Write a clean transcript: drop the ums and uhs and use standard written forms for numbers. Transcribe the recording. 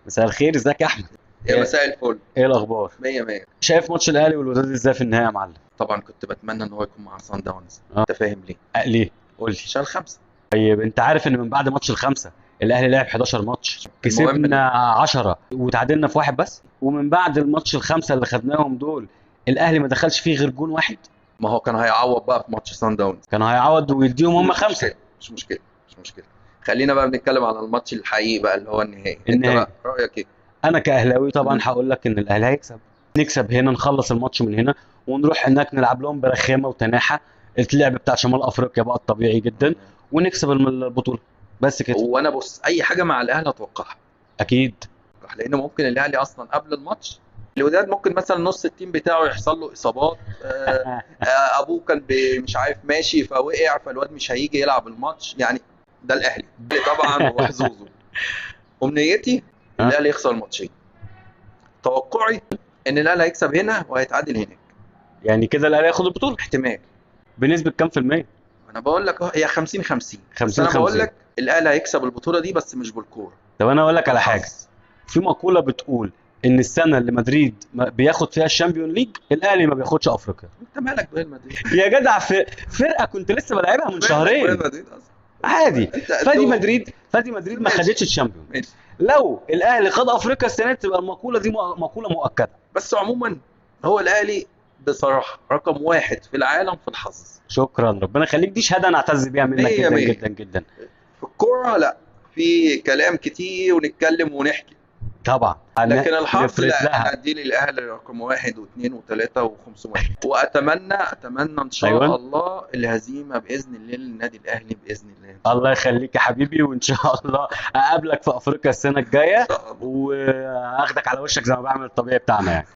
مساء الخير، ازيك يا احمد؟ يا ايه مساء الفل. إيه الاخبار؟ مية مية. شايف ماتش الاهلي والوداد ازاي في النهايه يا معلم؟ طبعا كنت بتمنى ان هو يكون مع سان داونز. اه. انت فاهم ليه؟ ليه؟ قول لي. عشان الخمسة. طيب انت عارف ان من بعد ماتش الخمسه الاهلي لعب 11 ماتش، المهم كسبنا 10 وتعادلنا في واحد بس، ومن بعد الماتش الخمسه اللي خدناهم دول الاهلي ما دخلش فيه غير جون واحد. ما هو كان هيعوض بقى في ماتش سان داونز. كان هيعوض ويديهم هم مش خمسه. مشكلة مش مشكلة مش مشكلة. خلينا بقى بنتكلم على الماتش الحقيقي بقى اللي هو النهائي. انت النهائي. بقى رأيك ايه؟ انا كاهلاوي طبعا مم. هقول لك ان الاهلي هيكسب. نكسب هنا، نخلص الماتش من هنا ونروح هناك نلعب لهم برخامه وتناحه، اللعب بتاع شمال افريقيا بقى الطبيعي جدا، ونكسب البطوله. بس كده. وانا بص اي حاجة مع الاهلي اتوقعها. اكيد. لان ممكن الاهلي اصلا قبل الماتش الوداد ممكن مثلا نص التيم بتاعه يحصل له اصابات. ابوه كان مش عارف ماشي فوقع فالواد مش هيجي يلعب الماتش يعني. ده الاهلي طبعا وحظوظه. امنيتي ان ها؟ الاهلي يخسر الماتشين. توقعي ان الاهلي هيكسب هنا وهيتعادل هناك. يعني كده الاهلي ياخد البطوله احتمال. بنسبه كام في الميه؟ انا بقول لك هي 50 50 بس 50 انا بقول 50. لك الاهلي هيكسب البطوله دي بس مش بالكوره. طب انا اقول لك على حاجه. بالحظ. في مقوله بتقول ان السنه اللي مدريد بياخد فيها الشامبيون ليج الاهلي ما بياخدش افريقيا. انت مالك بريال مدريد؟ يا جدع، في فرقه كنت لسه بلعبها من مالك شهرين. بريال مدريد اصلا؟ عادي. انت فادي قدهم. مدريد، فادي مدريد ما ماشي خدتش الشامبيون. ماشي. لو الاهلي خد افريقيا السنه دي تبقى المقوله دي مقوله مؤكده. بس عموما هو الاهلي بصراحه رقم واحد في العالم في الحظ. شكرا، ربنا يخليك، دي شهاده انا اعتز بيها منك مية جدا مية. جدا جدا. في الكوره لا، في كلام كتير ونتكلم ونحكي. طبعا لكن الحظ نفرد لا، انا لها. ادي للاهلي رقم واحد واثنين وثلاثه وخمسمائة. واتمنى ان شاء ايوه. الله الهزيمه باذن الله للنادي الاهلي باذن الله. الله يخليك يا حبيبي، وان شاء الله اقابلك في افريقيا السنه الجايه ان شاء الله. واخدك على وشك زي ما بعمل الطبيعي بتاعنا يعني.